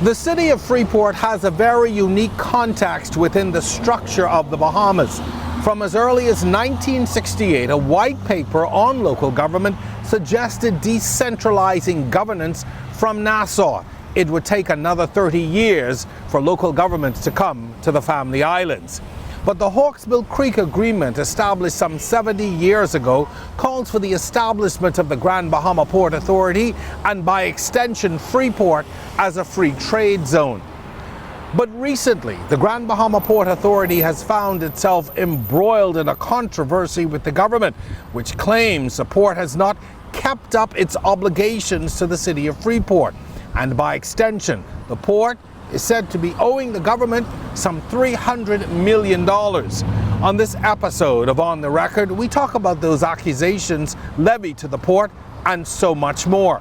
The city of Freeport has a very unique context within the structure of the Bahamas. From as early as 1968, a white paper on local government suggested decentralizing governance from Nassau. It would take another 30 years for local governments to come to the Family Islands. But the Hawksbill Creek Agreement, established some 70 years ago, calls for the establishment of the Grand Bahama Port Authority and, by extension, Freeport as a free trade zone. But recently, the Grand Bahama Port Authority has found itself embroiled in a controversy with the government, which claims the port has not kept up its obligations to the city of Freeport. And by extension, the port is said to be owing the government some $300 million. On this episode of On the Record, we talk about those accusations levied to the port and so much more.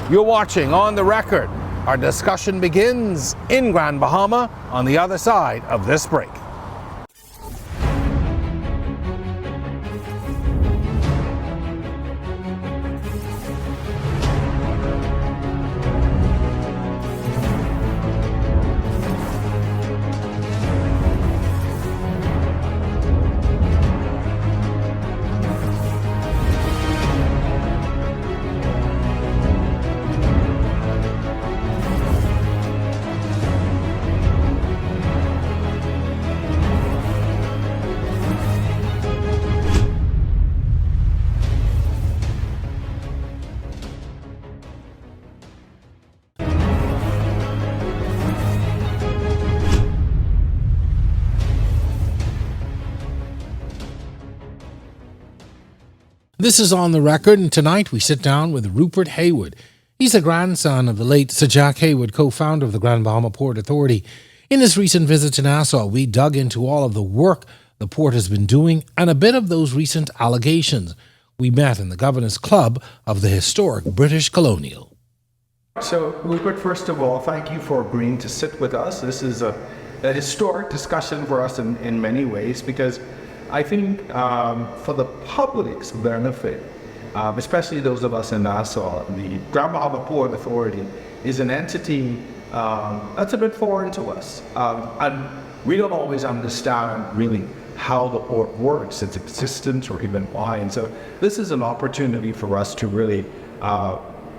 You're watching On the Record. Our discussion begins in Grand Bahama on the other side of this break. This is On the Record, and tonight we sit down with Rupert Haywood. He's the grandson of the late Sir Jack Hayward, co-founder of the Grand Bahama Port Authority. In his recent visit to Nassau, we dug into all of the work the port has been doing and a bit of those recent allegations. We met in the Governor's Club of the historic British Colonial. So, Rupert, first of all, thank you for agreeing to sit with us. This is a historic discussion for us in many ways, because I think for the public's benefit, especially those of us in Nassau, the Grand Bahama Port Authority is an entity that's a bit foreign to us. And we don't always understand really how the port works, its existence, or even why. And so this is an opportunity for us to really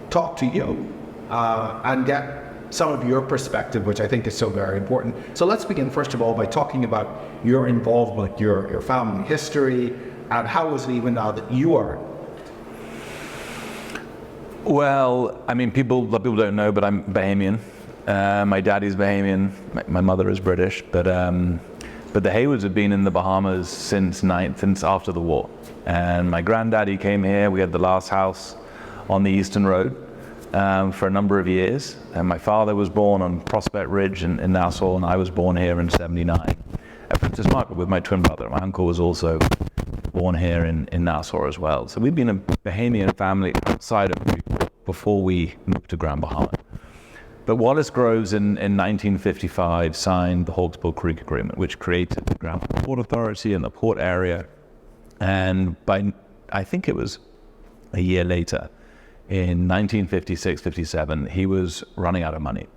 talk to you and get some of your perspective, which I think is so very important. So let's begin, first of all, by talking about your involvement, your family history, and how is it even now that you are? Well, I mean, a lot of people don't know, but I'm Bahamian. My daddy's Bahamian, my mother is British, but the Haywoods have been in the Bahamas since after the war. And my granddaddy came here. We had the last house on the Eastern Road for a number of years. And my father was born on Prospect Ridge in Nassau, and I was born here in '79 at Princess Margaret with my twin brother. My uncle was also born here in Nassau as well. So we've been a Bahamian family outside of Freeport before we moved to Grand Bahama. But Wallace Groves in 1955 signed the Hawksbill Creek Agreement, which created the Grand Bahama Port Authority in the port area. And I think it was a year later, in 1956-57, he was running out of money.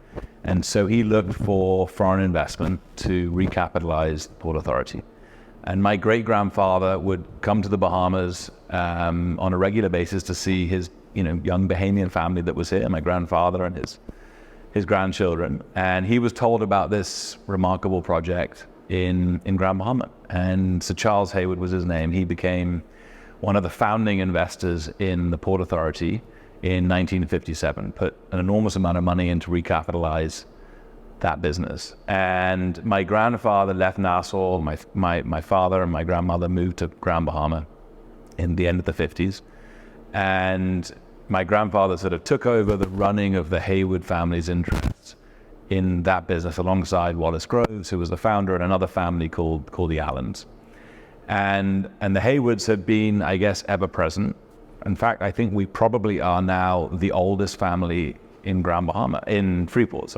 And so he looked for foreign investment to recapitalize the Port Authority. And my great-grandfather would come to the Bahamas on a regular basis to see his young Bahamian family that was here, my grandfather and his grandchildren. And he was told about this remarkable project in Grand Bahama. And Sir Charles Hayward was his name. He became one of the founding investors in the Port Authority in 1957, put an enormous amount of money in to recapitalize that business. And my grandfather left Nassau. My father and my grandmother moved to Grand Bahama in the end of the 50s. And my grandfather sort of took over the running of the Hayward family's interests in that business alongside Wallace Groves, who was the founder, and another family called the Allens. And the Haywoods have been, I guess, ever present. In fact, I think we probably are now the oldest family in in Freeport,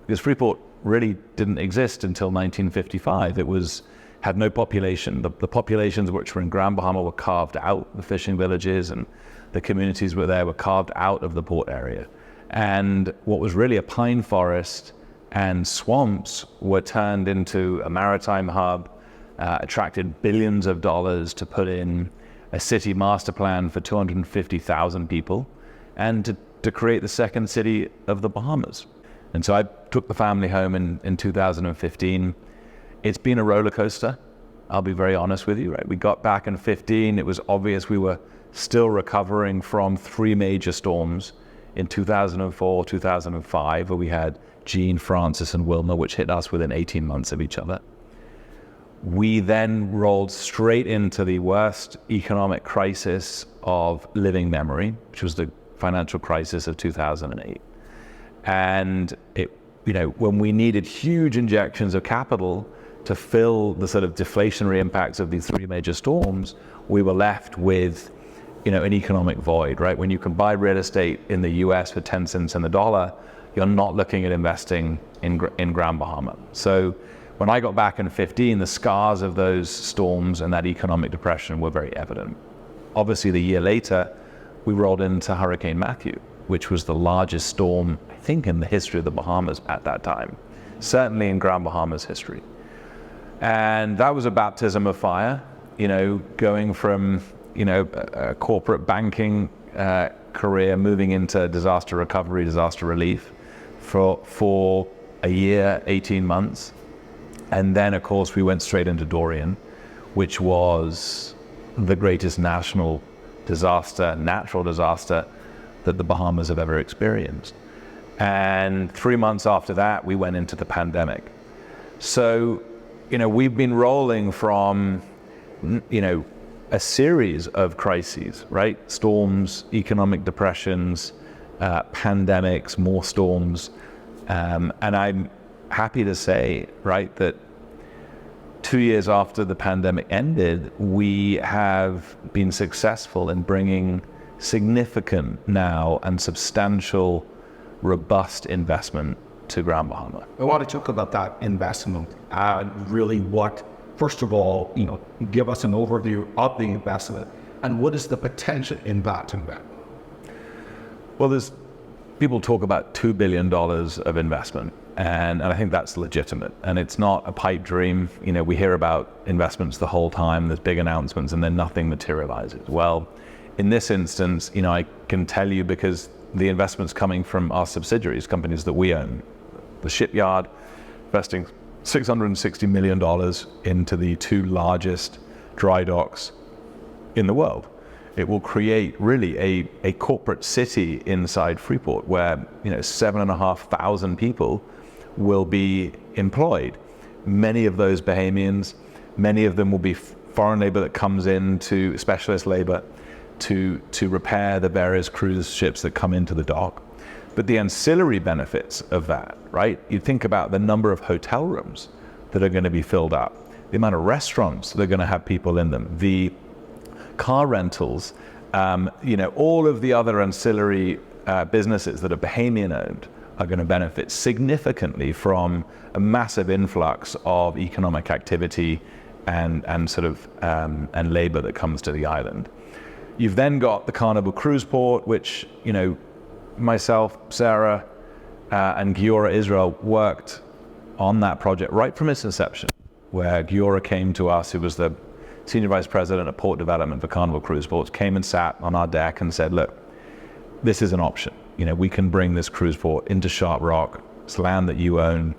because Freeport really didn't exist until 1955. It had no population. The populations which were in Grand Bahama were carved out. The fishing villages and the communities were carved out of the port area. And what was really a pine forest and swamps were turned into a maritime hub, attracted billions of dollars to put in a city master plan for 250,000 people, and to create the second city of the Bahamas. And so I took the family home in 2015. It's been a roller coaster, I'll be very honest with you, right? We got back in 15, it was obvious we were still recovering from 3 major storms in 2004, 2005, where we had Jean, Francis, and Wilma, which hit us within 18 months of each other. We then rolled straight into the worst economic crisis of living memory, which was the financial crisis of 2008. And when we needed huge injections of capital to fill the sort of deflationary impacts of these 3 major storms, we were left with an economic void, right? When you can buy real estate in the US for 10 cents in the dollar, you're not looking at investing in Grand Bahama. So when I got back in 15, the scars of those storms and that economic depression were very evident. Obviously, the year later, we rolled into Hurricane Matthew, which was the largest storm, I think, in the history of the Bahamas at that time, certainly in Grand Bahama's history. And that was a baptism of fire, going from a corporate banking career, moving into disaster recovery, disaster relief for a year, 18 months. And then, of course, we went straight into Dorian, which was the greatest natural disaster that the Bahamas have ever experienced. And 3 months after that, we went into the pandemic. So, we've been rolling from, a series of crises, right? Storms, economic depressions, pandemics, more storms. And I'm happy to say, right, that 2 years after the pandemic ended, we have been successful in bringing significant now and substantial, robust investment to Grand Bahama. I want to talk about that investment and really first of all, give us an overview of the investment and what is the potential in that investment? Well, people talk about $2 billion of investment, and I think that's legitimate. And it's not a pipe dream. We hear about investments the whole time, there's big announcements, and then nothing materializes. Well, in this instance, I can tell you because the investment's coming from our subsidiaries, companies that we own. The shipyard investing $660 million into the 2 largest dry docks in the world. It will create really a corporate city inside Freeport where 7,500 people will be employed. Many of those Bahamians, many of them will be foreign labor that comes into specialist labor to repair the various cruise ships that come into the dock. But the ancillary benefits of that, right? You think about the number of hotel rooms that are going to be filled up, the amount of restaurants that are going to have people in them, the car rentals, all of the other ancillary businesses that are Bahamian owned are going to benefit significantly from a massive influx of economic activity and labor that comes to the island. You've then got the Carnival Cruise Port, which, myself, Sarah, and Giora Israel worked on that project right from its inception, where Giora came to us, who was the Senior Vice President of Port Development for Carnival Cruise Ports, came and sat on our deck and said, look, this is an option. We can bring this cruise port into Sharp Rock. It's land that you own.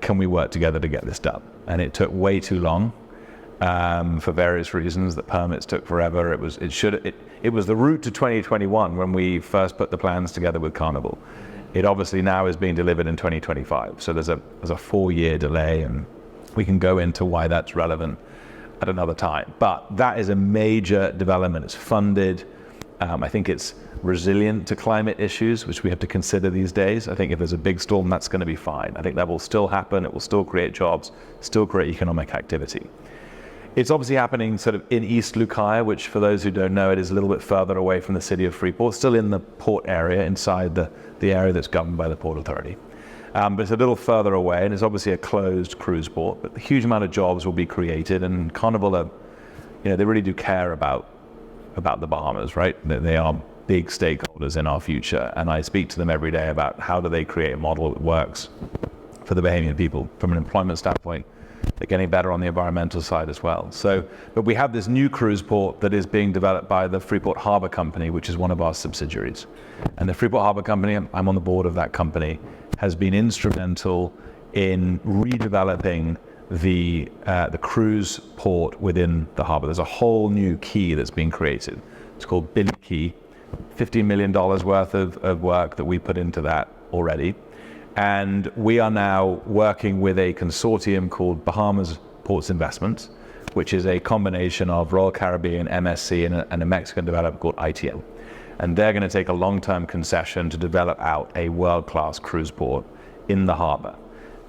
Can we work together to get this done? And it took way too long for various reasons. The permits took forever. It was the route to 2021 when we first put the plans together with Carnival. It obviously now is being delivered in 2025. So there's a 4-year delay, and we can go into why that's relevant at another time. But that is a major development. It's funded. I think it's resilient to climate issues, which we have to consider these days. I think if there's a big storm, that's going to be fine. I think that will still happen. It will still create jobs, still create economic activity. It's obviously happening sort of in East Lucaya, which for those who don't know, it is a little bit further away from the city of Freeport, still in the port area, inside the area that's governed by the Port Authority. But it's a little further away, and it's obviously a closed cruise port, but a huge amount of jobs will be created, and Carnival they really do care about the Bahamas, right? They are big stakeholders in our future, and I speak to them every day about how do they create a model that works for the Bahamian people from an employment standpoint. They're getting better on the environmental side as well. So, but we have this new cruise port that is being developed by the Freeport Harbour Company, which is one of our subsidiaries. And the Freeport Harbour Company, I'm on the board of that company, has been instrumental in redeveloping the cruise port within the harbour. There's a whole new quay that's been created. It's called Billy Quay. $15 million worth of work that we put into that already. And we are now working with a consortium called Bahamas Ports Investments, which is a combination of Royal Caribbean, MSC, and a Mexican developer called ITL. And they're going to take a long-term concession to develop out a world-class cruise port in the harbour.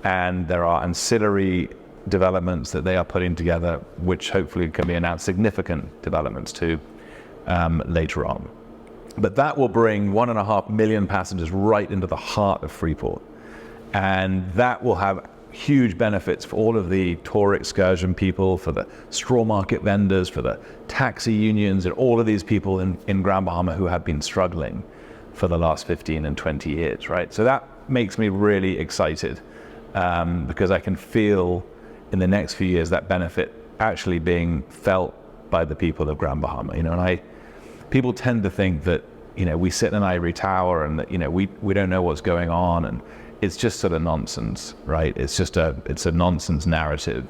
And there are ancillary developments that they are putting together, which hopefully can be announced, significant developments too, later on. But that will bring 1.5 million passengers right into the heart of Freeport. And that will have huge benefits for all of the tour excursion people, for the straw market vendors, for the taxi unions, and all of these people in Grand Bahama who have been struggling for the last 15 and 20 years, right? So that makes me really excited because I can feel in the next few years that benefit actually being felt by the people of Grand Bahama, you know. And people tend to think that, you know, we sit in an ivory tower and that, you know, we don't know what's going on, and it's just sort of nonsense, right? It's a nonsense narrative.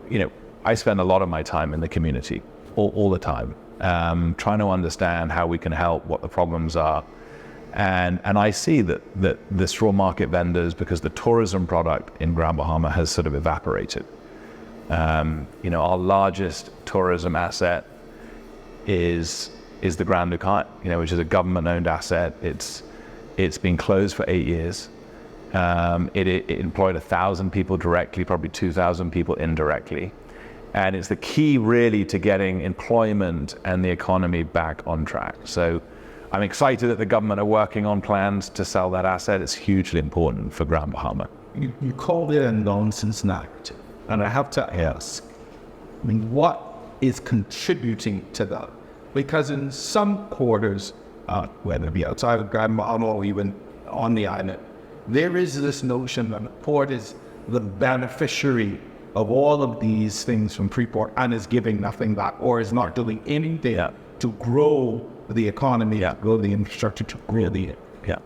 You know, I spend a lot of my time in the community, all the time, trying to understand how we can help, what the problems are. And I see that the straw market vendors, because the tourism product in Grand Bahama has sort of evaporated. You know, our largest tourism asset is the Grand Lucayan, you know, which is a government-owned asset. It's been closed for 8 years. It employed 1,000 people directly, probably 2,000 people indirectly. And it's the key really to getting employment and the economy back on track. So I'm excited that the government are working on plans to sell that asset. It's hugely important for Grand Bahama. You called it a nonsense narrative. And I have to ask, I mean, what is contributing to that? Because in some quarters, whether it be outside of Grand Bahama or even on the island, there is this notion that the port is the beneficiary of all of these things from Freeport and is giving nothing back, or is not doing anything to grow the economy, to grow the infrastructure, to grow the... Yeah.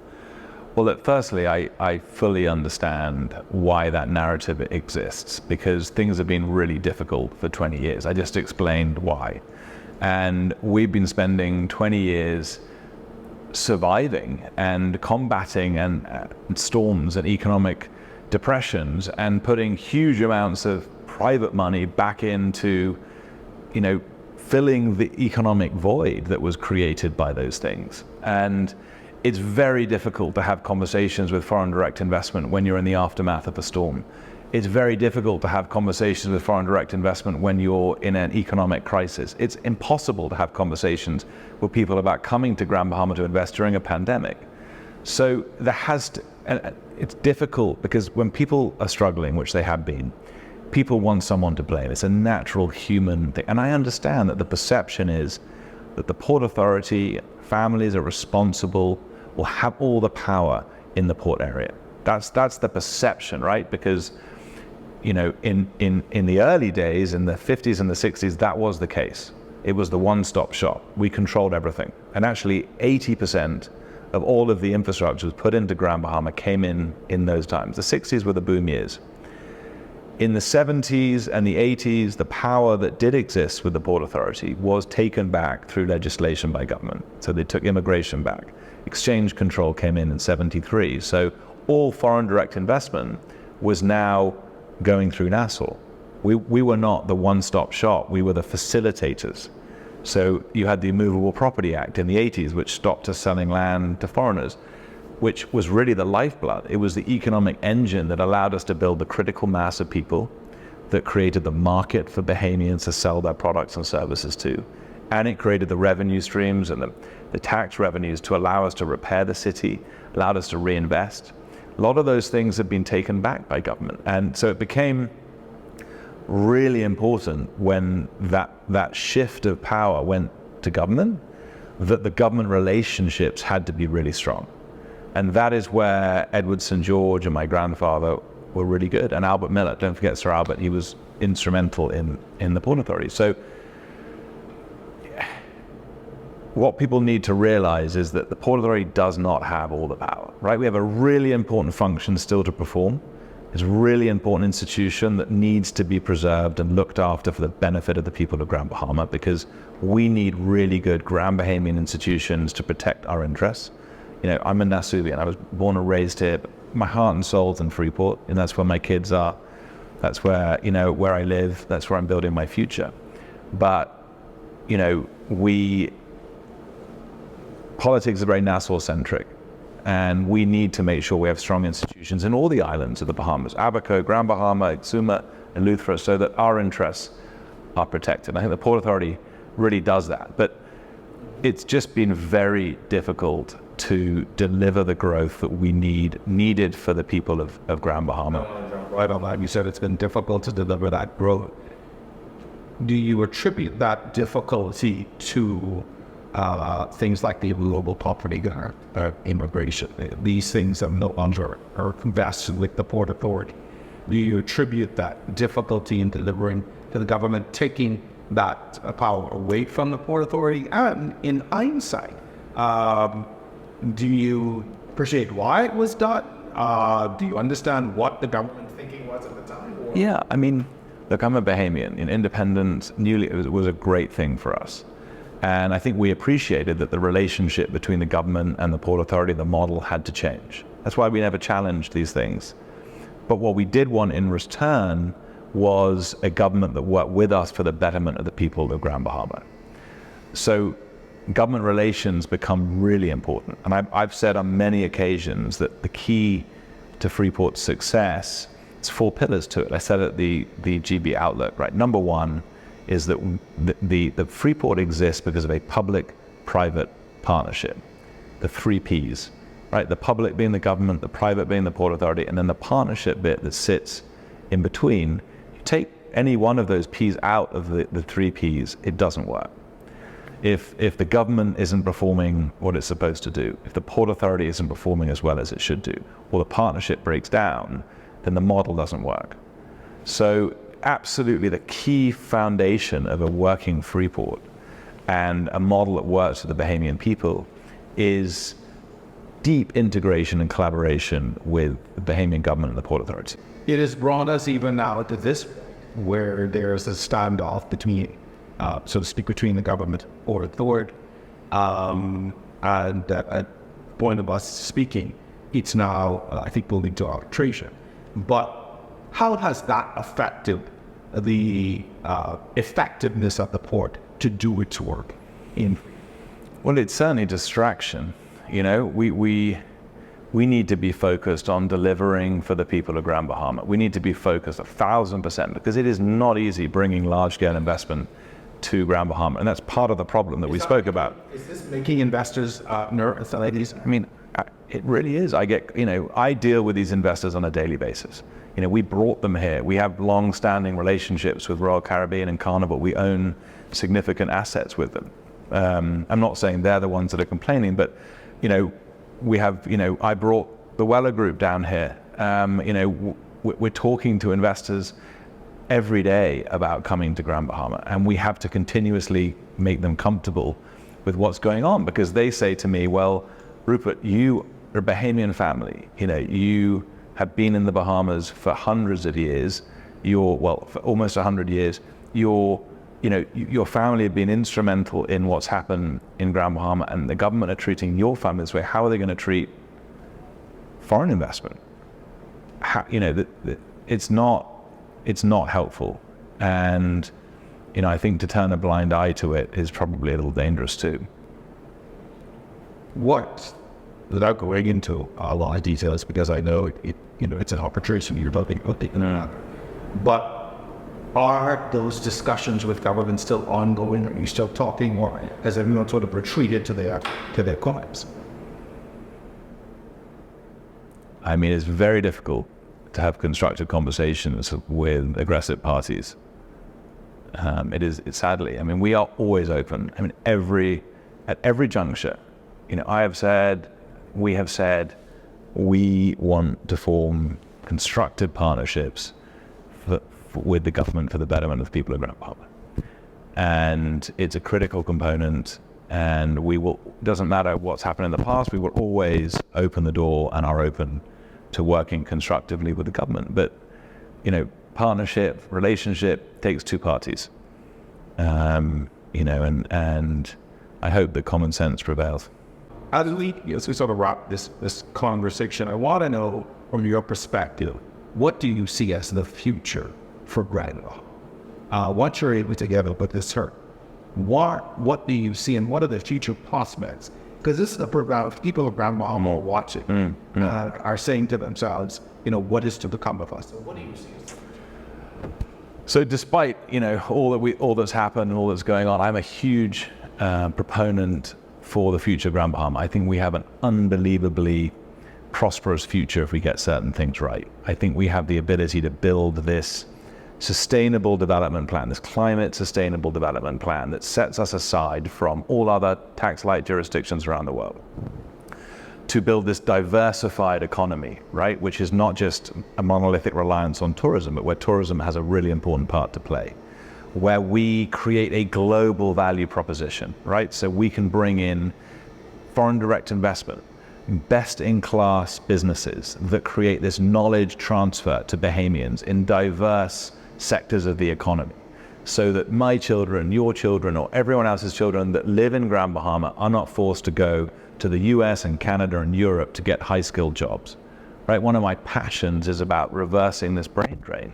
Well, look, firstly, I fully understand why that narrative exists, because things have been really difficult for 20 years. I just explained why. And we've been spending 20 years surviving and combating and storms and economic depressions and putting huge amounts of private money back into, you know, filling the economic void that was created by those things. And it's very difficult to have conversations with foreign direct investment when you're in the aftermath of a storm. It's very difficult to have conversations with foreign direct investment when you're in an economic crisis. It's impossible to have conversations with people about coming to Grand Bahama to invest during a pandemic. So there has to, and it's difficult because when people are struggling, which they have been, people want someone to blame. It's a natural human thing. And I understand that the perception is that the Port Authority, families are responsible, will have all the power in the port area. That's the perception, right? Because, you know, in the early days, in the 50s and the 60s, that was the case. It was the one-stop shop. We controlled everything. And actually 80% of all of the infrastructure put into Grand Bahama came in those times. The 60s were the boom years. In the 70s and the 80s, the power that did exist with the Port Authority was taken back through legislation by government. So they took immigration back. Exchange control came in 73. So all foreign direct investment was now going through Nassau. We were not the one-stop shop. We were the facilitators. So you had the Immovable Property Act in the 80s, which stopped us selling land to foreigners, which was really the lifeblood. It was the economic engine that allowed us to build the critical mass of people that created the market for Bahamians to sell their products and services to. And it created the revenue streams and the tax revenues to allow us to repair the city, allowed us to reinvest. A lot of those things have been taken back by government. And so it became really important when that shift of power went to government, that the government relationships had to be really strong. And that is where Edward St. George and my grandfather were really good. And Albert Miller, don't forget Sir Albert, he was instrumental in the Port Authority. So what people need to realize is that the Port Authority does not have all the power, right? We have a really important function still to perform. It's a really important institution that needs to be preserved and looked after for the benefit of the people of Grand Bahama, because we need really good Grand Bahamian institutions to protect our interests. You know, I'm a Nasubian. I was born and raised here, but my heart and soul's in Freeport, and that's where my kids are. That's where, you know, where I live. That's where I'm building my future. But, you know, politics is very Nassau-centric, and we need to make sure we have strong institutions in all the islands of the Bahamas, Abaco, Grand Bahama, Exuma, and Eleuthera, so that our interests are protected. I think the Port Authority really does that. But it's just been very difficult to deliver the growth that we needed for the people of Grand Bahama. Right on that, you said it's been difficult to deliver that growth. Do you attribute that difficulty to things like the global property immigration? These things that no longer are invested with the Port Authority. Do you attribute that difficulty in delivering to the government, taking that power away from the Port Authority? And in hindsight, do you appreciate why it was done? Do you understand what the government thinking was at the time? Or? Yeah, I mean, look, I'm a Bahamian. Independence was a great thing for us. And I think we appreciated that the relationship between the government and the Port Authority, the model, had to change. That's why we never challenged these things. But what we did want in return was a government that worked with us for the betterment of the people of Grand Bahama. So government relations become really important. And I've said on many occasions that the key to Freeport's success, it's 4 pillars to it. I said at the GB Outlook, right? Number one is that the Freeport exists because of a public-private partnership, the 3 Ps, right? The public being the government, the private being the Port Authority, and then the partnership bit that sits in between. You take any one of those Ps out of the 3 Ps, it doesn't work. If the government isn't performing what it's supposed to do, if the Port Authority isn't performing as well as it should do, or the partnership breaks down, then the model doesn't work. So absolutely the key foundation of a working Freeport and a model that works for the Bahamian people is deep integration and collaboration with the Bahamian government and the Port Authority. It has brought us even now to this, where there's a standoff between, so to speak, between the government or authority, and at point of us speaking, it's now, I think, moving to arbitration. But how has that affected the effectiveness of the port to do its work? Well, it's certainly distraction. You know, we need to be focused on delivering for the people of Grand Bahama. We need to be focused 1,000%, because it is not easy bringing large-scale investment to Grand Bahama, and that's part of the problem that we spoke about. Is this making investors nervous? I mean, it really is. I deal with these investors on a daily basis. You know, we brought them here. We have long-standing relationships with Royal Caribbean and Carnival. We own significant assets with them. I'm not saying they're the ones that are complaining, but, you know, we have, you know, I brought the Weller Group down here. You know, we're talking to investors every day about coming to Grand Bahama, and we have to continuously make them comfortable with what's going on, because they say to me, well, Rupert, you are a Bahamian family. You know, you have been in the Bahamas for hundreds of years. For almost 100 years. Your family have been instrumental in what's happened in Grand Bahama, and the government are treating your family this way. How are they going to treat foreign investment? It's not helpful. And, you know, I think to turn a blind eye to it is probably a little dangerous too. Without going into a lot of details, because I know it's an arbitration you're talking about, but are those discussions with government still ongoing? Are you still talking, or has everyone sort of retreated to their crimes? I mean, it's very difficult to have constructive conversations with aggressive parties. It's sadly, I mean, we are always open. I mean, every at every juncture, I have said, we have said, we want to form constructive partnerships with the government for the betterment of the people of Grand Bahama. And it's a critical component, and doesn't matter what's happened in the past, we will always open the door and are open to working constructively with the government. But, partnership, relationship takes two parties. And I hope that common sense prevails. As we sort of wrap this conversation, I want to know from your perspective, what do you see as the future for Grand Bahama? Once you're able to get up with this hurt, what do you see and what are the future prospects? Because this is a program people of Grand Bahama are watching, are saying to themselves, what is to become of us? So what do you see? So despite, all that's happened and all that's going on, I'm a huge proponent for the future of Grand Bahama. I think we have an unbelievably prosperous future if we get certain things right. I think we have the ability to build this sustainable development plan, this climate sustainable development plan that sets us aside from all other tax-light jurisdictions around the world, to build this diversified economy, right? Which is not just a monolithic reliance on tourism, but where tourism has a really important part to play, where we create a global value proposition, right? So we can bring in foreign direct investment, best-in-class businesses that create this knowledge transfer to Bahamians in diverse sectors of the economy, so that my children, your children, or everyone else's children that live in Grand Bahama are not forced to go to the US and Canada and Europe to get high-skilled jobs, right? One of my passions is about reversing this brain drain,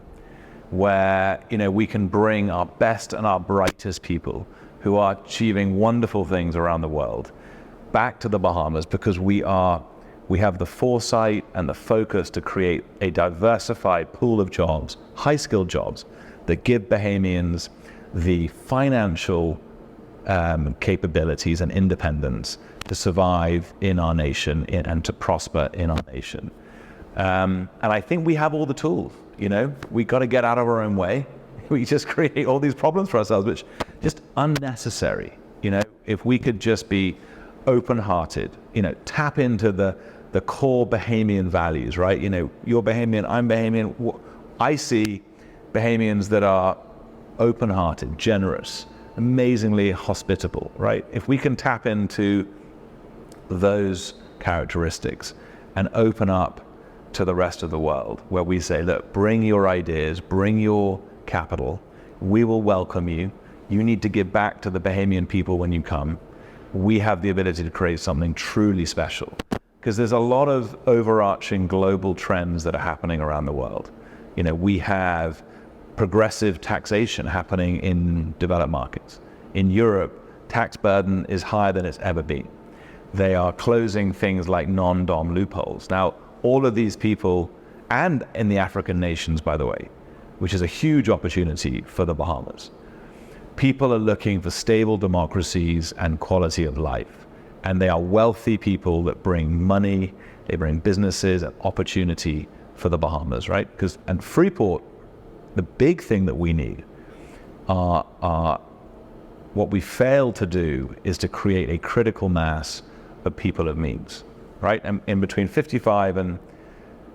where, we can bring our best and our brightest people who are achieving wonderful things around the world back to the Bahamas, because we have the foresight and the focus to create a diversified pool of jobs, high-skilled jobs, that give Bahamians the financial capabilities and independence to survive in our nation and to prosper in our nation. And I think we have all the tools, we got to get out of our own way. We just create all these problems for ourselves, which just unnecessary. If we could just be open-hearted, tap into the core Bahamian values, right? You're Bahamian, I'm Bahamian. I see Bahamians that are open-hearted, generous, amazingly hospitable, right? If we can tap into those characteristics and open up to the rest of the world, where we say, look, bring your ideas, bring your capital, we will welcome you. You need to give back to the Bahamian people when you come. We have the ability to create something truly special, because there's a lot of overarching global trends that are happening around the world. We have progressive taxation happening in developed markets. In Europe, tax burden is higher than it's ever been. They are closing things like non-dom loopholes. Now, all of these people, and in the African nations, by the way, which is a huge opportunity for the Bahamas, people are looking for stable democracies and quality of life. And they are wealthy people that bring money, they bring businesses and opportunity for the Bahamas, right? And Freeport, the big thing that we need are what we fail to do is to create a critical mass of people of means, right? And in between 55 and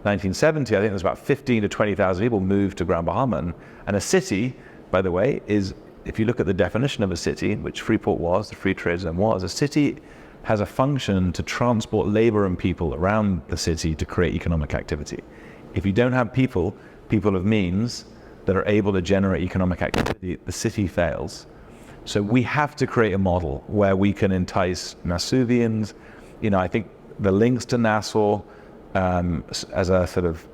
1970, I think there's about 15 to 20,000 people moved to Grand Bahama. And a city, by the way, is, if you look at the definition of a city, which Freeport was, the free trade zone was, a city has a function to transport labor and people around the city to create economic activity. If you don't have people of means that are able to generate economic activity, the city fails. So we have to create a model where we can entice Nassauvians. I think the links to Nassau as a sort of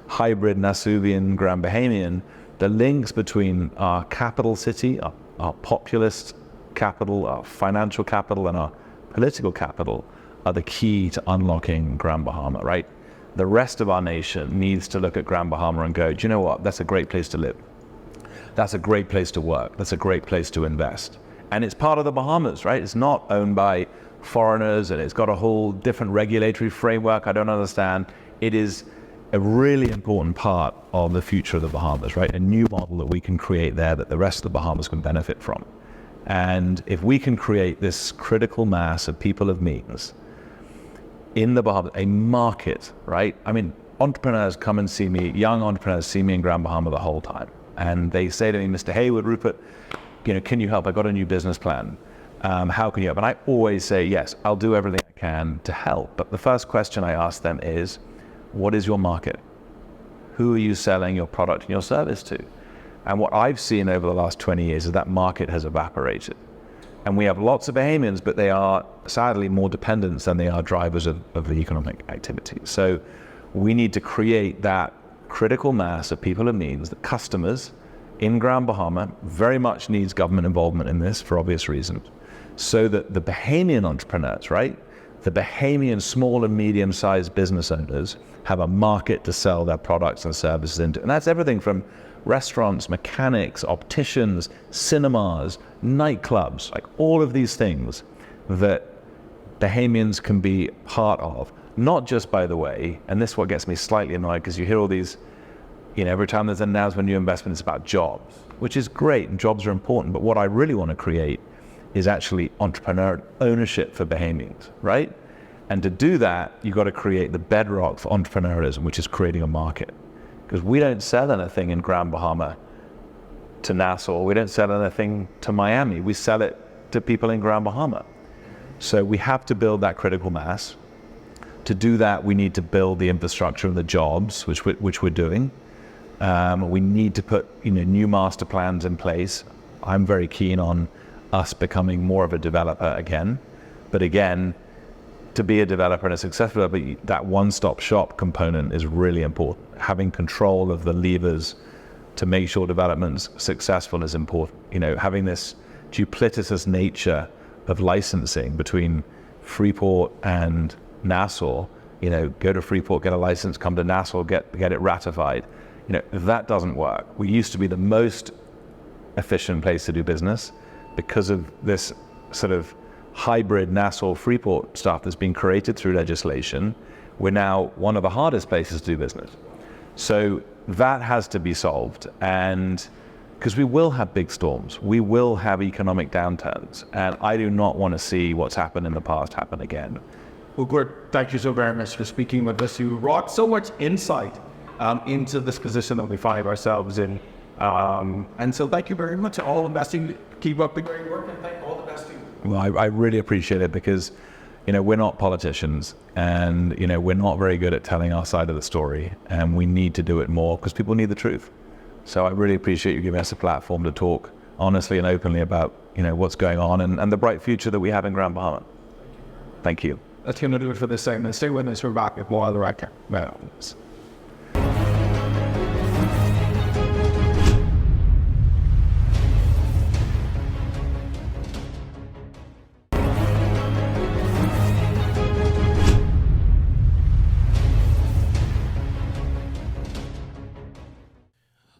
hybrid Nassauvian Grand Bahamian, the links between our capital city, our populist capital, our financial capital, and our political capital are the key to unlocking Grand Bahama, right? The rest of our nation needs to look at Grand Bahama and go, do you know what? That's a great place to live. That's a great place to work. That's a great place to invest. And it's part of the Bahamas, right? It's not owned by foreigners, and it's got a whole different regulatory framework I don't understand. It is a really important part of the future of the Bahamas, right? A new model that we can create there that the rest of the Bahamas can benefit from. And if we can create this critical mass of people of means in the Bahamas, a market, right? I mean, entrepreneurs come and see me, young entrepreneurs see me in Grand Bahama the whole time. And they say to me, Mr. Hayward, Rupert, can you help? I got a new business plan. How can you help? And I always say, yes, I'll do everything I can to help. But the first question I ask them is, what is your market? Who are you selling your product and your service to? And what I've seen over the last 20 years is that market has evaporated. And we have lots of Bahamians, but they are sadly more dependents than they are drivers of the economic activity. So we need to create that critical mass of people of means, the customers in Grand Bahama very much needs government involvement in this for obvious reasons, so that the Bahamian entrepreneurs, right? The Bahamian small and medium-sized business owners have a market to sell their products and services into. And that's everything from restaurants, mechanics, opticians, cinemas, nightclubs, like all of these things that Bahamians can be part of. Not just, by the way, and this is what gets me slightly annoyed, because you hear all these, every time there's an announcement, new investment, it's about jobs, which is great, and jobs are important, but what I really want to create is actually entrepreneur ownership for Bahamians, right? And to do that, you've got to create the bedrock for entrepreneurialism, which is creating a market. Because we don't sell anything in Grand Bahama to Nassau, we don't sell anything to Miami, we sell it to people in Grand Bahama. So we have to build that critical mass. To do that, we need to build the infrastructure and the jobs, which we're doing. We need to put new master plans in place. I'm very keen on us becoming more of a developer again. But again, to be a developer and a successful developer, that one-stop shop component is really important. Having control of the levers to make sure development's successful is important. Having this duplicitous nature of licensing between Freeport and Nassau, go to Freeport, get a license, come to Nassau, get it ratified. That doesn't work. We used to be the most efficient place to do business because of this sort of hybrid Nassau-Freeport stuff that's been created through legislation. We're now one of the hardest places to do business. So that has to be solved, and because we will have big storms, we will have economic downturns, and I do not want to see what's happened in the past happen again. Well, Gord, thank you so very much for speaking with us. You brought so much insight into this position that we find ourselves in. And so thank you very much to all investing. Keep up the great work, and thank all the best to you. Well, I really appreciate it, because we're not politicians, and we're not very good at telling our side of the story, and we need to do it more because people need the truth. So I really appreciate you giving us a platform to talk honestly and openly about what's going on and the bright future that we have in Grand Bahama. Thank you. That's going to do it for this segment. Stay with us. We're back with more of the record.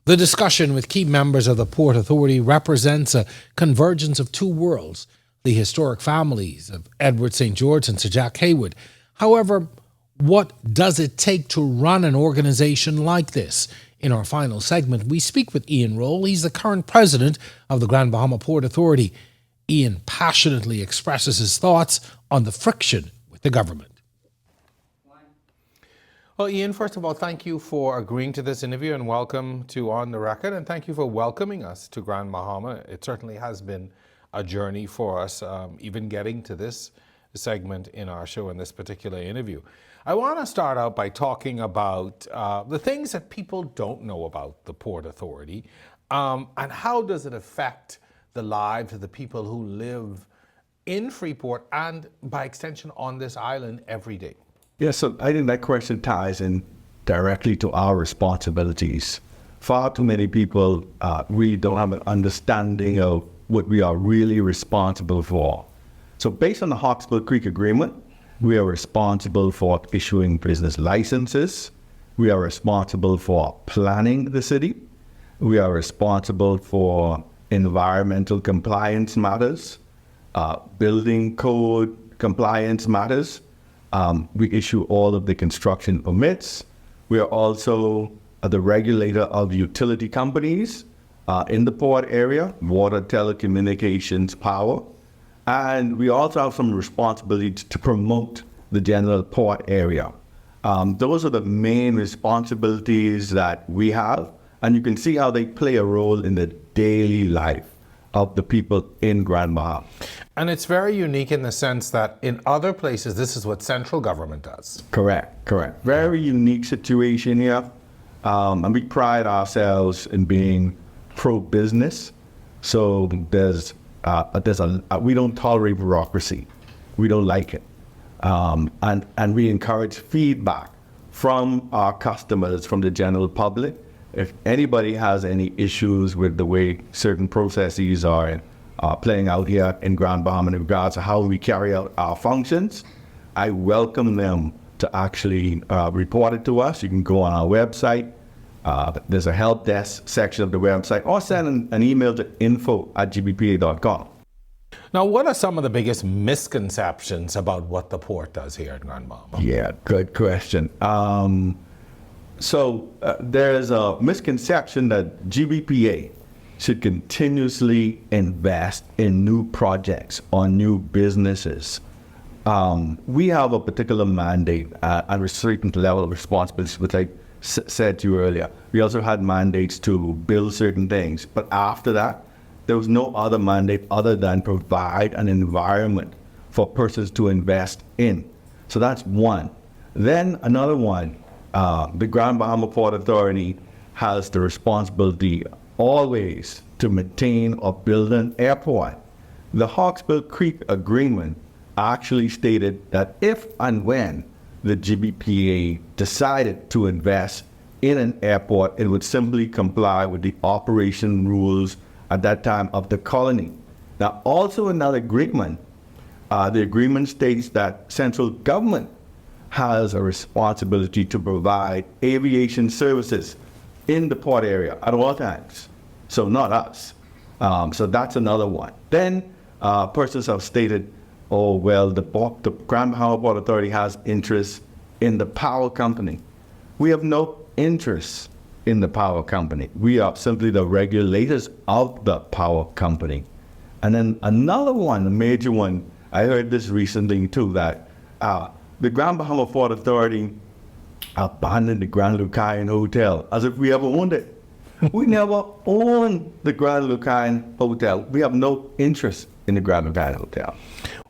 The discussion with key members of the Port Authority represents a convergence of two worlds, the historic families of Edward St. George and Sir Jack Hayward. However, what does it take to run an organization like this? In our final segment, we speak with Ian Rolle. He's the current president of the Grand Bahama Port Authority. Ian passionately expresses his thoughts on the friction with the government. Well, Ian, first of all, thank you for agreeing to this interview and welcome to On the Record, and thank you for welcoming us to Grand Bahama. It certainly has been a journey for us, even getting to this segment in our show in this particular interview. I want to start out by talking about the things that people don't know about the Port Authority, and how does it affect the lives of the people who live in Freeport and, by extension, on this island every day. Yeah, so I think that question ties in directly to our responsibilities. Far too many people really don't have an understanding of what we are really responsible for. So based on the Hawkesbury Creek Agreement, we are responsible for issuing business licenses. We are responsible for planning the city. We are responsible for environmental compliance matters, building code compliance matters. We issue all of the construction permits. We are also the regulator of utility companies. in the port area, water, telecommunications, power. And we also have some responsibility to promote the general port area. Those are the main responsibilities that we have. And you can see how they play a role in the daily life of the people in Grand Bahama. And it's very unique in the sense that in other places, this is what central government does. Correct. Very unique situation here. And we pride ourselves in being pro-business. So we don't tolerate bureaucracy. We don't like it. And we encourage feedback from our customers, from the general public. If anybody has any issues with the way certain processes are playing out here in Grand Bahama in regards to how we carry out our functions, I welcome them to actually report it to us. You can go on our website. There's a help desk section of the website, or send an email to info@gbpa.com. Now, what are some of the biggest misconceptions about what the port does here in Grand Bahama? Yeah, good question. So there's a misconception that GBPA should continuously invest in new projects or new businesses. We have a particular mandate and a certain level of responsibility, which I said to you earlier. We also had mandates to build certain things, but after that, there was no other mandate other than provide an environment for persons to invest in. So that's one. Then another one, the Grand Bahama Port Authority has the responsibility always to maintain or build an airport. The Hawksbill Creek Agreement actually stated that if and when the GBPA decided to invest in an airport, it would simply comply with the operation rules at that time of the colony. Now, also another agreement, the agreement states that central government has a responsibility to provide aviation services in the port area at all times. So not us. So that's another one. Then persons have stated, oh, well, the Grand Bahama Port Authority has interest in the power company. We have no interest in the power company. We are simply the regulators of the power company. And then another one, a major one, I heard this recently too, that the Grand Bahama Port Authority abandoned the Grand Lucayan Hotel as if we ever owned it. We never owned the Grand Lucayan Hotel. We have no interest in the Grand Lucayan Hotel.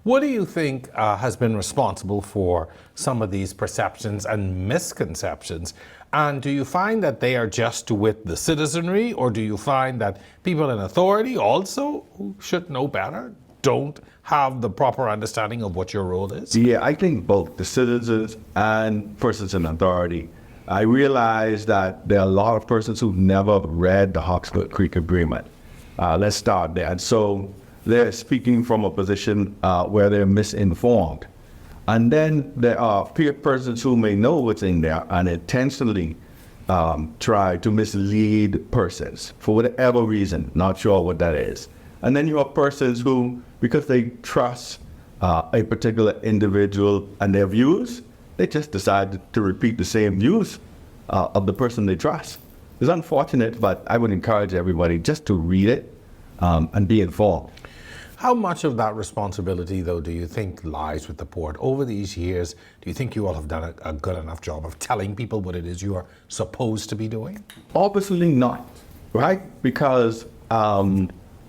What do you think has been responsible for some of these perceptions and misconceptions? And do you find that they are just with the citizenry, or do you find that people in authority also, who should know better, don't have the proper understanding of what your role is? Yeah, I think both the citizens and persons in authority. I realize that there are a lot of persons who've never read the Hawksbill Creek Agreement. Let's start there. And so they're speaking from a position where they're misinformed. And then there are persons who may know what's in there and intentionally try to mislead persons for whatever reason, not sure what that is. And then you have persons who, because they trust a particular individual and their views, they just decide to repeat the same views of the person they trust. It's unfortunate, but I would encourage everybody just to read it and be informed. How much of that responsibility, though, do you think lies with the port? Over these years, do you think you all have done a good enough job of telling people what it is you are supposed to be doing? Obviously not, right? Because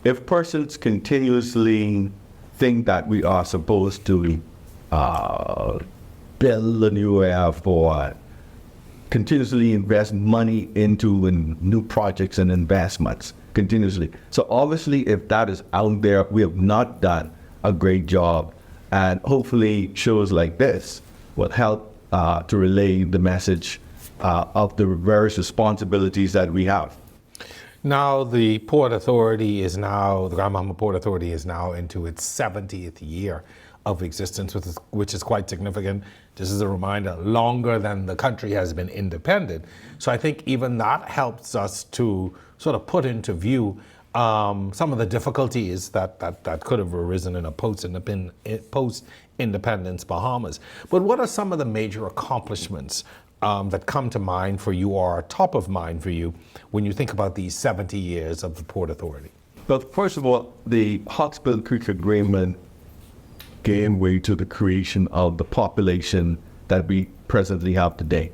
if persons continuously think that we are supposed to build a new airport, continuously invest money into new projects and investments, continuously. So obviously, if that is out there, we have not done a great job. And hopefully shows like this will help to relay the message of the various responsibilities that we have. Now the Port Authority is now, the Grand Bahama Port Authority is now into its 70th year of existence, which is quite significant. Just as a reminder, longer than the country has been independent. So I think even that helps us to sort of put into view some of the difficulties that could have arisen in a post-independence Bahamas. But what are some of the major accomplishments that come to mind for you or are top of mind for you when you think about these 70 years of the Port Authority? Well, first of all, the Hawkesbury Creek Agreement gave way to the creation of the population that we presently have today.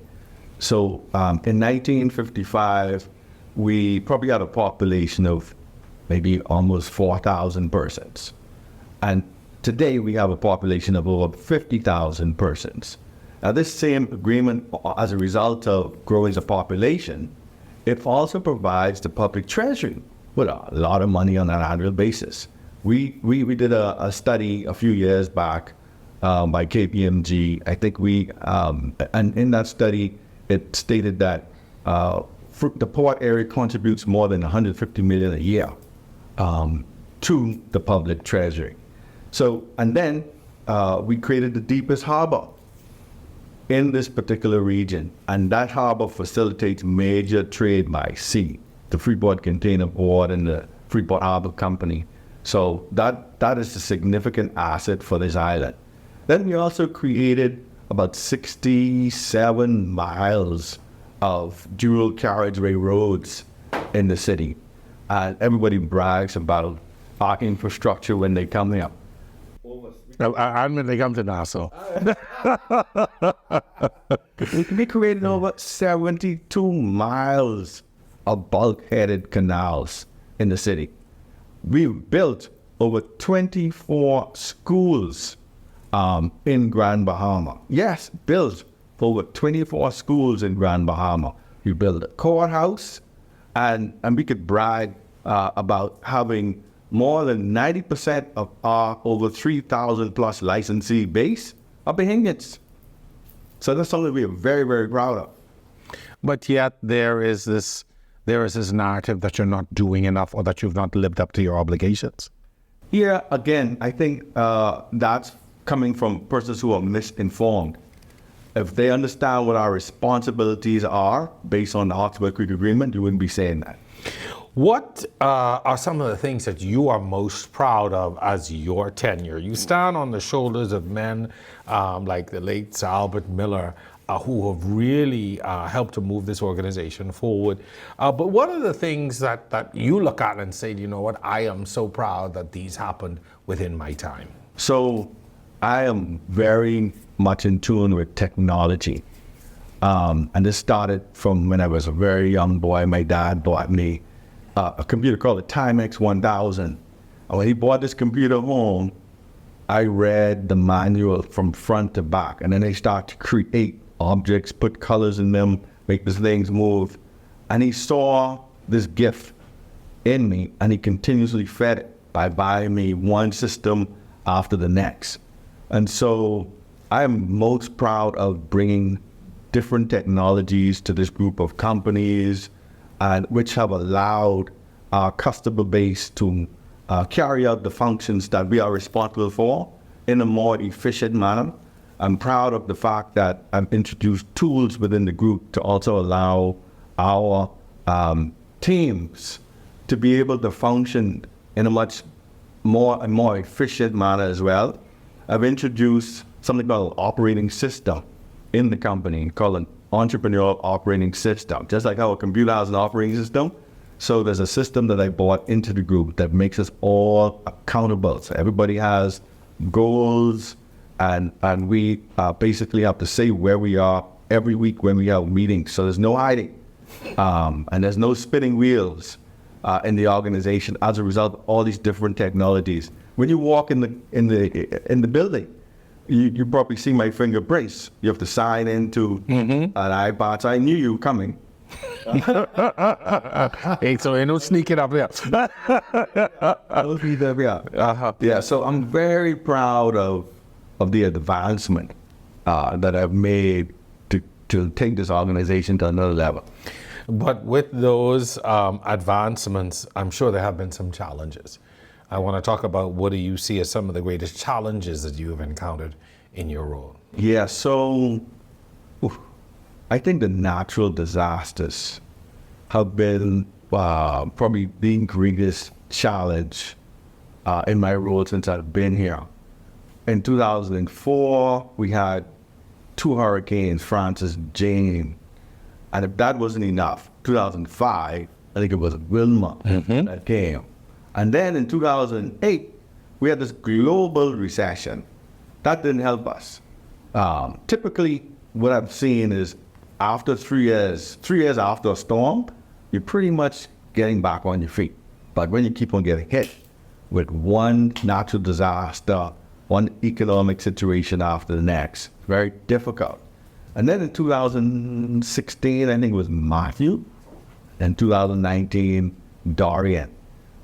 So in 1955, we probably had a population of maybe almost 4,000 persons. And today we have a population of over 50,000 persons. Now this same agreement, as a result of growing the population, it also provides the public treasury with a lot of money on an annual basis. We did a study a few years back by KPMG. I think and in that study, it stated that the port area contributes more than 150 million a year to the public treasury. So, and then we created the deepest harbor in this particular region, and that harbor facilitates major trade by sea, the Freeport Container Port and the Freeport Harbor Company. So that is a significant asset for this island. Then we also created about 67 miles of dual carriageway roads in the city. And everybody brags about our infrastructure when they come here. And when they come to Nassau. We created over 72 miles of bulkheaded canals in the city. We built over 24 schools in Grand Bahama. Yes, built over 24 schools in Grand Bahama. We built a courthouse, and we could brag about having more than 90% of our over 3,000 plus licensee base are Bahamians. So that's something we are very, very proud of. But yet there is this narrative that you're not doing enough or that you've not lived up to your obligations. Here, again, I think that's coming from persons who are misinformed. If they understand what our responsibilities are based on the Hawkesbury Creek Agreement, you wouldn't be saying that. What are some of the things that you are most proud of as your tenure? You stand on the shoulders of men like the late Sir Albert Miller, who have really helped to move this organization forward. But what are the things that you look at and say, you know what, I am so proud that these happened within my time? So I am very much in tune with technology. And this started from when I was a very young boy. My dad bought me a computer called the Timex 1000. And when he bought this computer home, I read the manual from front to back. And then they start to create objects, put colors in them, make these things move. And he saw this gift in me, and he continuously fed it by buying me one system after the next. And so I'm most proud of bringing different technologies to this group of companies, and which have allowed our customer base to carry out the functions that we are responsible for in a more efficient manner. I'm proud of the fact that I've introduced tools within the group to also allow our teams to be able to function in a much more efficient manner as well. I've introduced something called operating system in the company called an entrepreneurial operating system. Just like how a computer has an operating system, so there's a system that I brought into the group that makes us all accountable. So everybody has goals, and we basically have to say where we are every week when we have meetings. So there's no hiding, and there's no spinning wheels in the organization as a result of all these different technologies. When you walk in the building, you probably see my fingerprints. You have to sign into an iPad. So I knew you were coming. Hey, so ain't no sneaking up there. I'll be there, yeah. Yeah, so I'm very proud of the advancement that I've made to take this organization to another level. But with those advancements, I'm sure there have been some challenges. I want to talk about what do you see as some of the greatest challenges that you have encountered in your role? Yeah, so I think the natural disasters have been probably the greatest challenge in my role since I've been here. In 2004, we had 2 hurricanes, Francis, Jane, and if that wasn't enough, 2005, I think it was Wilma that came. And then in 2008, we had this global recession. That didn't help us. Typically, what I've seen is after 3 years after a storm, you're pretty much getting back on your feet. But when you keep on getting hit with one natural disaster, one economic situation after the next, very difficult. And then in 2016, I think it was Matthew, and 2019, Dorian.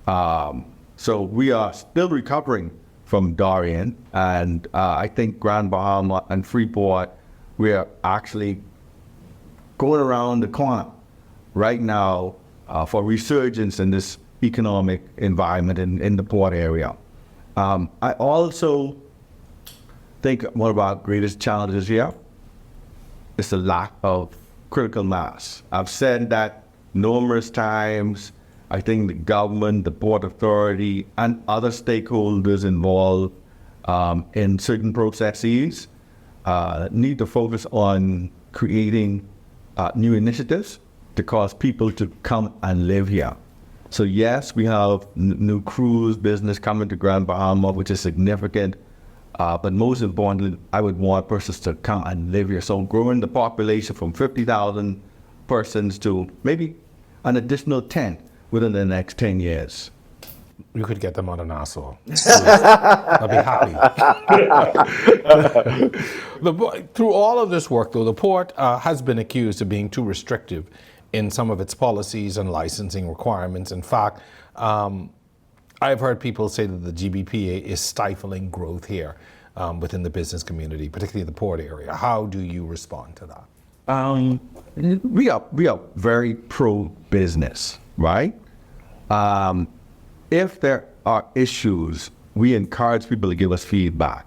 So we are still recovering from Dorian, and I think Grand Bahama and Freeport, we are actually going around the corner right now for resurgence in this economic environment in the port area. I also think one of our greatest challenges here is the lack of critical mass. I've said that numerous times. I think the government, the Port Authority, and other stakeholders involved in certain processes need to focus on creating new initiatives to cause people to come and live here. So yes, we have new cruise business coming to Grand Bahama, which is significant. But most importantly, I would want persons to come and live here. So growing the population from 50,000 persons to maybe an additional 10 within the next 10 years. You could get them on a Nassau. I'll be happy. Through all of this work, though, the port has been accused of being too restrictive in some of its policies and licensing requirements. In fact, I've heard people say that the GBPA is stifling growth here within the business community, particularly the port area. How do you respond to that? We are very pro-business, right? If there are issues, we encourage people to give us feedback.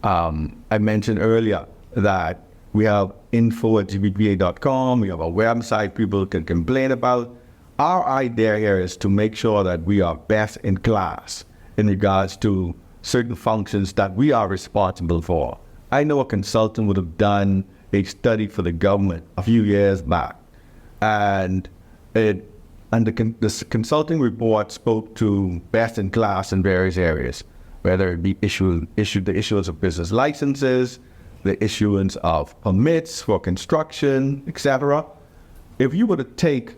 I mentioned earlier that we have info@gbpa.com, we have a website people can complain about. Our idea here is to make sure that we are best in class in regards to certain functions that we are responsible for. I know a consultant would have done a study for the government a few years back, and the consulting report spoke to best in class in various areas, whether it be the issuance of business licenses, the issuance of permits for construction, etc. If you were to take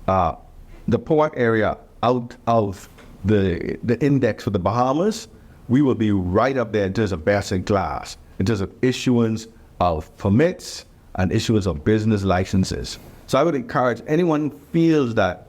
the port area out of the index for the Bahamas, we will be right up there in terms of best in class, in terms of issuance of permits and issuance of business licenses. So I would encourage anyone who feels that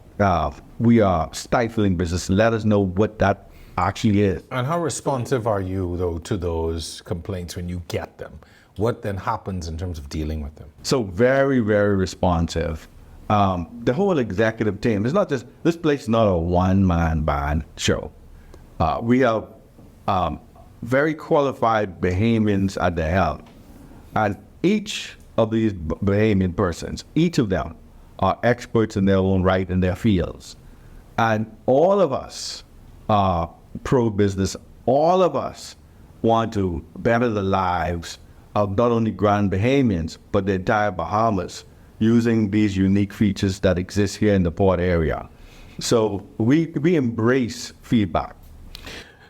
we are stifling business, let us know what that actually is. And how responsive are you, though, to those complaints when you get them? What then happens in terms of dealing with them? So very, very responsive. The whole executive team, it's not just, this place is not a one-man band show. We have very qualified Bahamians at the helm. And each of these Bahamian persons, each of them are experts in their own right in their fields. And all of us are pro-business. All of us want to better the lives of not only Grand Bahamians, but the entire Bahamas, using these unique features that exist here in the port area. So we embrace feedback.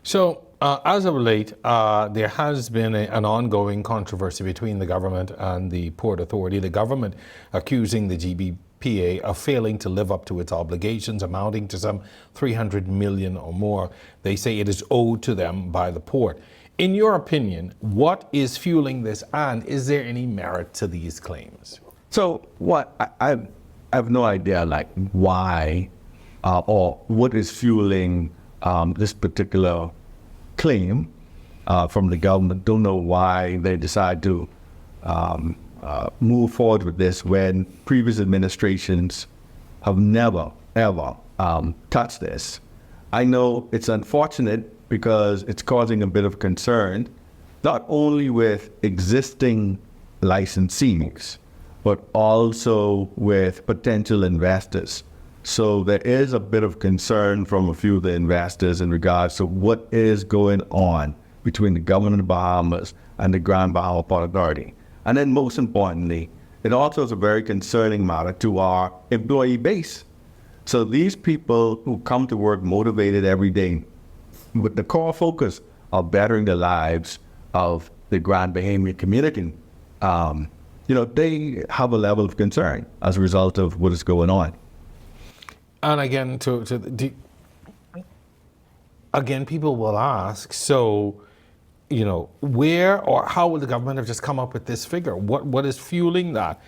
So as of late, there has been an ongoing controversy between the government and the Port Authority. The government accusing the GBPA of failing to live up to its obligations, amounting to some $300 million or more. They say it is owed to them by the port. In your opinion, what is fueling this, and is there any merit to these claims? So I have no idea why or what is fueling this particular claim from the government. Don't know why they decide to move forward with this when previous administrations have never, ever touched this. I know it's unfortunate because it's causing a bit of concern, not only with existing licensees, but also with potential investors. So there is a bit of concern from a few of the investors in regards to what is going on between the government of the Bahamas and the Grand Bahama Port Authority. And then most importantly, it also is a very concerning matter to our employee base. So these people who come to work motivated every day with the core focus of bettering the lives of the Grand Bahamian community, they have a level of concern as a result of what is going on. And again, again, people will ask, so, where or how will the government have just come up with this figure? What is fueling that?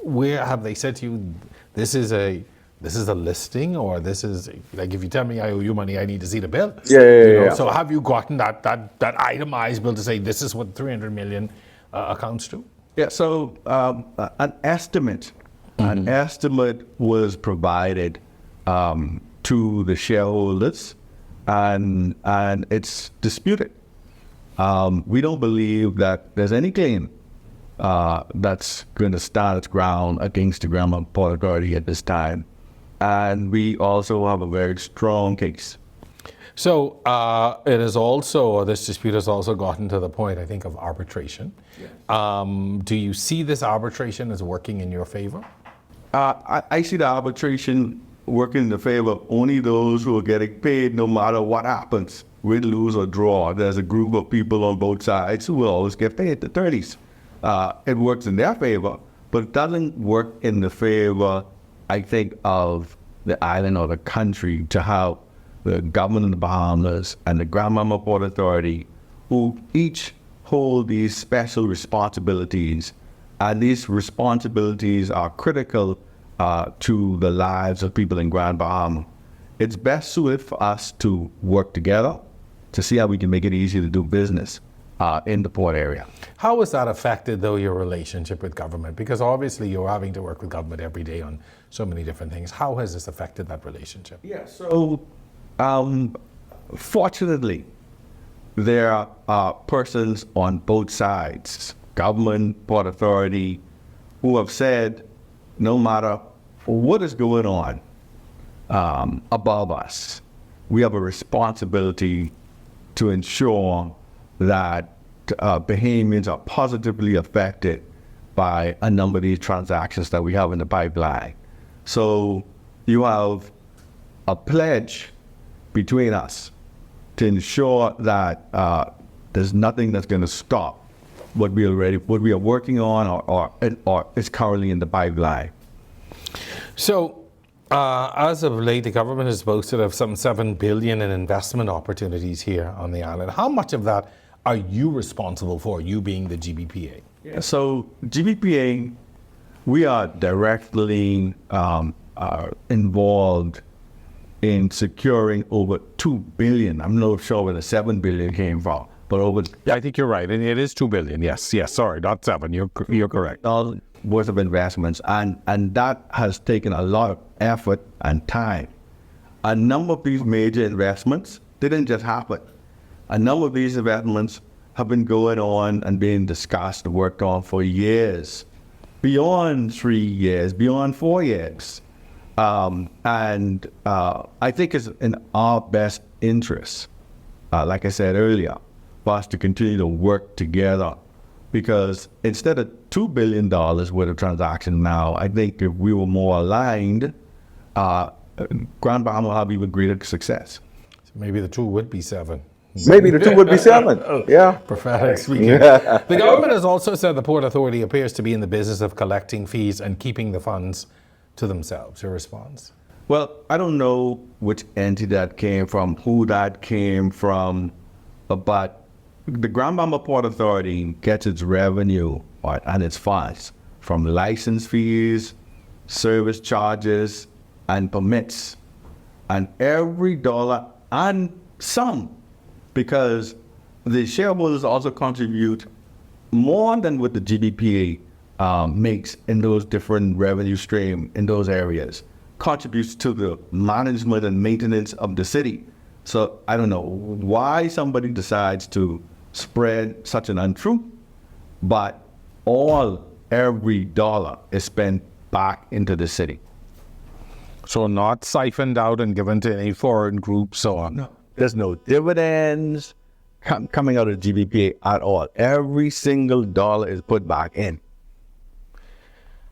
Where have they said to you, this is a listing, or this is, like, if you tell me I owe you money, I need to see the bill. Yeah. So have you gotten that itemized bill to say this is what 300 million accounts to? Yeah, so an estimate was provided to the shareholders, and it's disputed. We don't believe that there's any claim that's going to stand its ground against the Grand Bahama Port Authority at this time. And we also have a very strong case. So it is also, this dispute has also gotten to the point, I think, of arbitration. Yes. Do you see this arbitration as working in your favor? I see the arbitration working in the favor of only those who are getting paid no matter what happens, win, lose, or draw. There's a group of people on both sides who will always get paid, the 30s. It works in their favor, but it doesn't work in the favor, I think, of the island or the country, to have the government of the Bahamas and the Grand Bahama Port Authority, who each hold these special responsibilities, and these responsibilities are critical to the lives of people in Grand Bahama. It's best suited for us to work together to see how we can make it easier to do business in the port area. How has that affected, though, your relationship with government? Because obviously you're having to work with government every day on so many different things. How has this affected that relationship? Yeah, so fortunately, there are persons on both sides, government, Port Authority, who have said, no matter what is going on above us, we have a responsibility to ensure that Bahamians are positively affected by a number of these transactions that we have in the pipeline. So you have a pledge between us to ensure that there's nothing that's going to stop what we are working on or is currently in the pipeline. So, as of late, the government has boasted of some $7 billion in investment opportunities here on the island. How much of that are you responsible for, you being the GBPA? Yeah, so GBPA, we are directly involved in securing over $2 billion. I'm not sure where the $7 billion came from, but over. Yeah, I think you're right. And it is $2 billion. Yes. Sorry, not 7. You're correct. All worth of investments, and that has taken a lot of effort and time. A number of these major investments didn't just happen. A number of these investments have been going on and being discussed and worked on for years, beyond 3 years, beyond 4 years. I think it's in our best interest, like I said earlier, for us to continue to work together, because instead of $2 billion worth of transactions now, I think if we were more aligned, Grand Bahama will have even greater success. So maybe the 2 would be 7. Maybe the 2 would be 7. Yeah. Prophetic speaking. Yeah. The government has also said the Port Authority appears to be in the business of collecting fees and keeping the funds to themselves. Your response? Well, I don't know which entity that came from, who that came from, but the Grand Bahama Port Authority gets its revenue and its funds from license fees, service charges, and permits. And every dollar and some, because the shareholders also contribute more than what the GBPA makes in those different revenue streams in those areas, contributes to the management and maintenance of the city. So I don't know why somebody decides to spread such an untruth, but every dollar is spent back into the city. So not siphoned out and given to any foreign groups or? No. There's no dividends, coming out of GBPA at all. Every single dollar is put back in.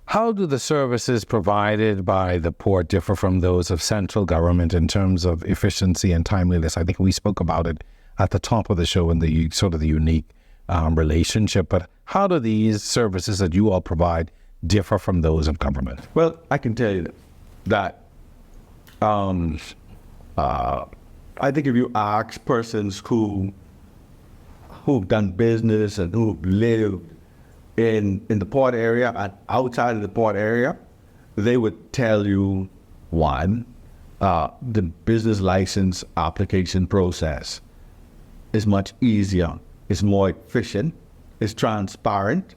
How do the services provided by the port differ from those of central government in terms of efficiency and timeliness? I think we spoke about it at the top of the show in the sort of the unique relationship, but how do these services that you all provide differ from those of government? Well, I can tell you that I think if you ask persons who've done business and who live in the port area and outside of the port area, they would tell you, one, the business license application process is much easier, it's more efficient, it's transparent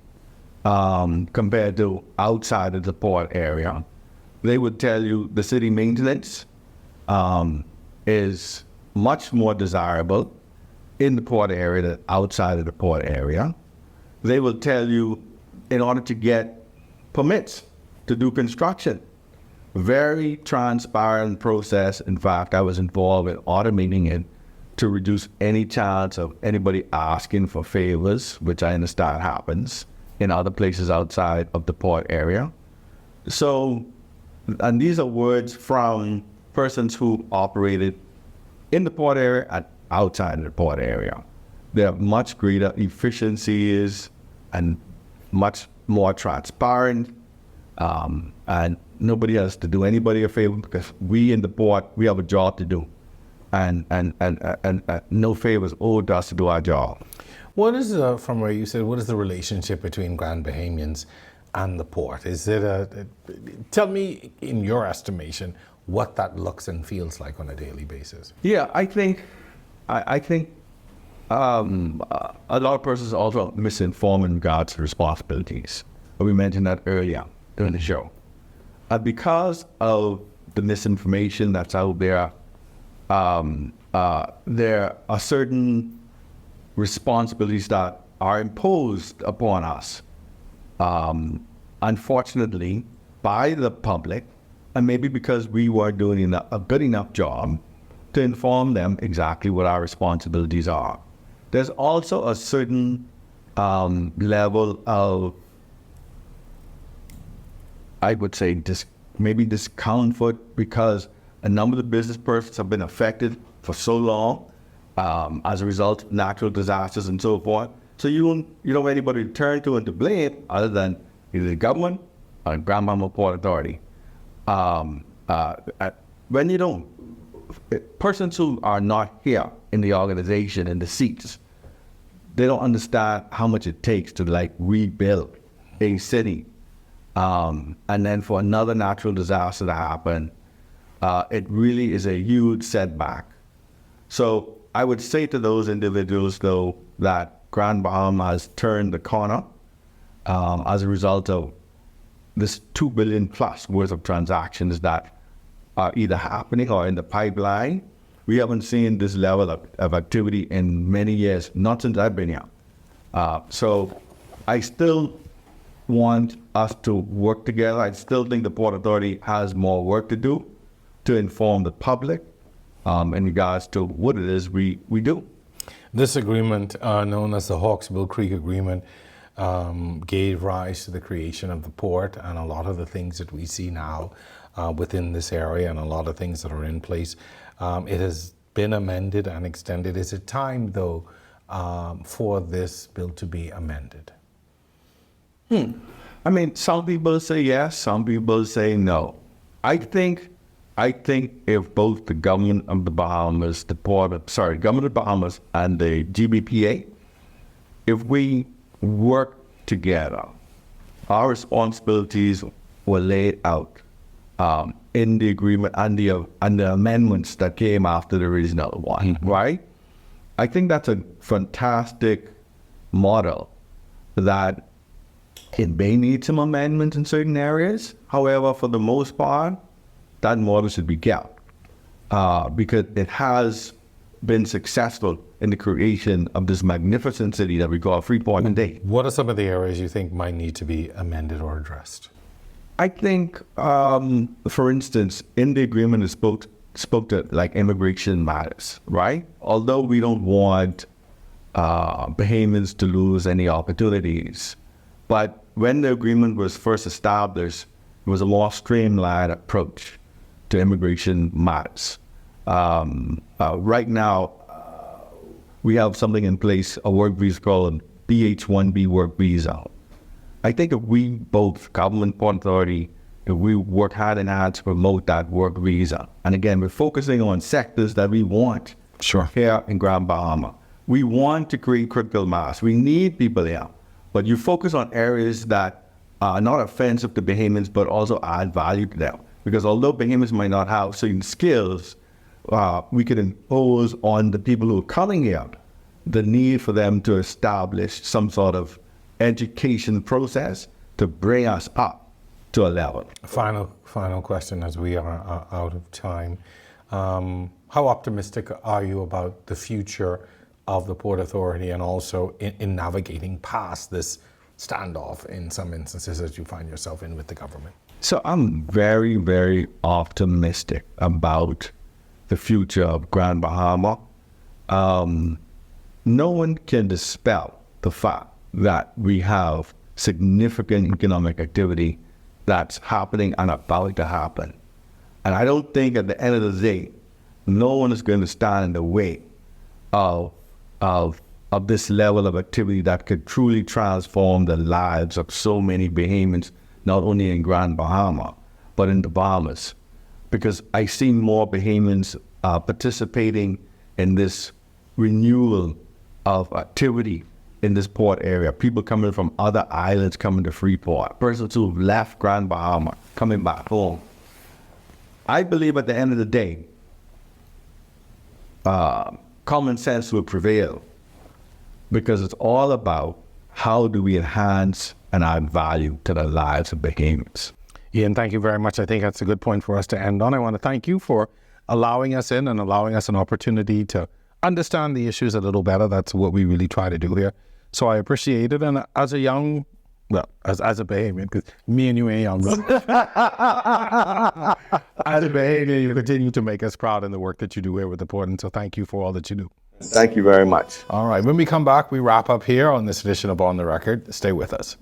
compared to outside of the port area. They would tell you the city maintenance is much more desirable in the port area than outside of the port area. They will tell you in order to get permits to do construction, very transparent process. In fact, I was involved in automating it to reduce any chance of anybody asking for favors, which I understand happens in other places outside of the port area. So, and these are words from persons who operated in the port area and outside of the port area. There are much greater efficiencies and much more transparent, and nobody has to do anybody a favor because we in the port, we have a job to do, and no favors owed us to do our job. What is, from where you said, what is the relationship between Grand Bahamians and the port? Is it tell me in your estimation what that looks and feels like on a daily basis? Yeah, I think a lot of persons are also misinformed in regards to responsibilities. We mentioned that earlier during the show. Because of the misinformation that's out there, there are certain responsibilities that are imposed upon us, unfortunately, by the public, and maybe because we were doing a good enough job to inform them exactly what our responsibilities are. There's also a certain level of, I would say, maybe discomfort because a number of the business persons have been affected for so long as a result of natural disasters and so forth. So you don't have anybody to turn to and to blame other than either the government or the Grand Bahama Port Authority. When you don't, persons who are not here in the organization, in the seats, they don't understand how much it takes to rebuild a city. And then for another natural disaster to happen, it really is a huge setback. So I would say to those individuals, though, that Grand Bahama has turned the corner as a result of this $2 billion plus worth of transactions that are either happening or in the pipeline. We haven't seen this level of activity in many years, not since I've been here. So I still want us to work together. I still think the Port Authority has more work to do to inform the public in regards to what it is we do. This agreement, known as the Hawksbill Creek Agreement, gave rise to the creation of the port and a lot of the things that we see now within this area and a lot of things that are in place. It has been amended and extended. Is it time, though, for this bill to be amended? I mean, some people say yes, some people say no. I think if both the government of the Bahamas, government of the Bahamas and the GBPA, if we work together, our responsibilities were laid out in the agreement and the amendments that came after the original one, right? I think that's a fantastic model that it may need some amendments in certain areas. However, for the most part, that model should be kept because it has been successful in the creation of this magnificent city that we call Freeport today. What are some of the areas you think might need to be amended or addressed? I think, for instance, in the agreement it spoke to immigration matters, right? Although we don't want Bahamians to lose any opportunities. But when the agreement was first established, it was a more streamlined approach to immigration matters. Right now, we have something in place, a work visa called BH-1B work visa. I think if we, both government and authority, if we work hand in hand to promote that work visa, and again, we're focusing on sectors that we want here in Grand Bahama. We want to create critical mass. We need people here, but you focus on areas that are not offensive to Bahamians, but also add value to them. Because although Bahamians might not have certain skills, we could impose on the people who are coming here the need for them to establish some sort of education process to bring us up to a level. Final question as we are out of time. How optimistic are you about the future of the Port Authority and also in navigating past this standoff in some instances that you find yourself in with the government? So I'm very, very optimistic about the future of Grand Bahama. No one can dispel the fact that we have significant economic activity that's happening and about to happen. And I don't think at the end of the day, no one is going to stand in the way of this level of activity that could truly transform the lives of so many Bahamians, not only in Grand Bahama, but in the Bahamas. Because I see more Bahamians participating in this renewal of activity in this port area. People coming from other islands coming to Freeport. Persons who've left Grand Bahama coming back home. I believe at the end of the day, common sense will prevail, because it's all about how do we enhance and add value to the lives of Bahamians. Ian, thank you very much. I think that's a good point for us to end on. I want to thank you for allowing us in and allowing us an opportunity to understand the issues a little better. That's what we really try to do here. So I appreciate it. And as a young, well, as a Bahamian, because me and you ain't young, as a Bahamian, you continue to make us proud in the work that you do here with the port. And so thank you for all that you do. Thank you very much. All right. When we come back, we wrap up here on this edition of On the Record. Stay with us.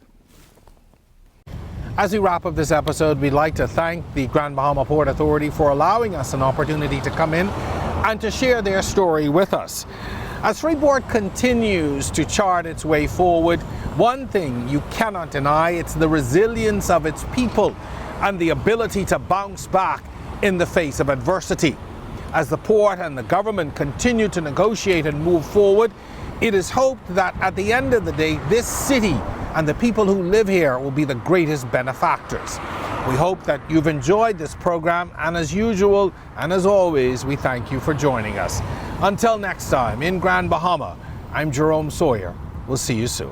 As we wrap up this episode, we'd like to thank the Grand Bahama Port Authority for allowing us an opportunity to come in and to share their story with us. As Freeport continues to chart its way forward, one thing you cannot deny, it's the resilience of its people and the ability to bounce back in the face of adversity. As the port and the government continue to negotiate and move forward, it is hoped that at the end of the day, this city and the people who live here will be the greatest benefactors. We hope that you've enjoyed this program, and as usual, and as always, we thank you for joining us. Until next time, in Grand Bahama, I'm Jerome Sawyer. We'll see you soon.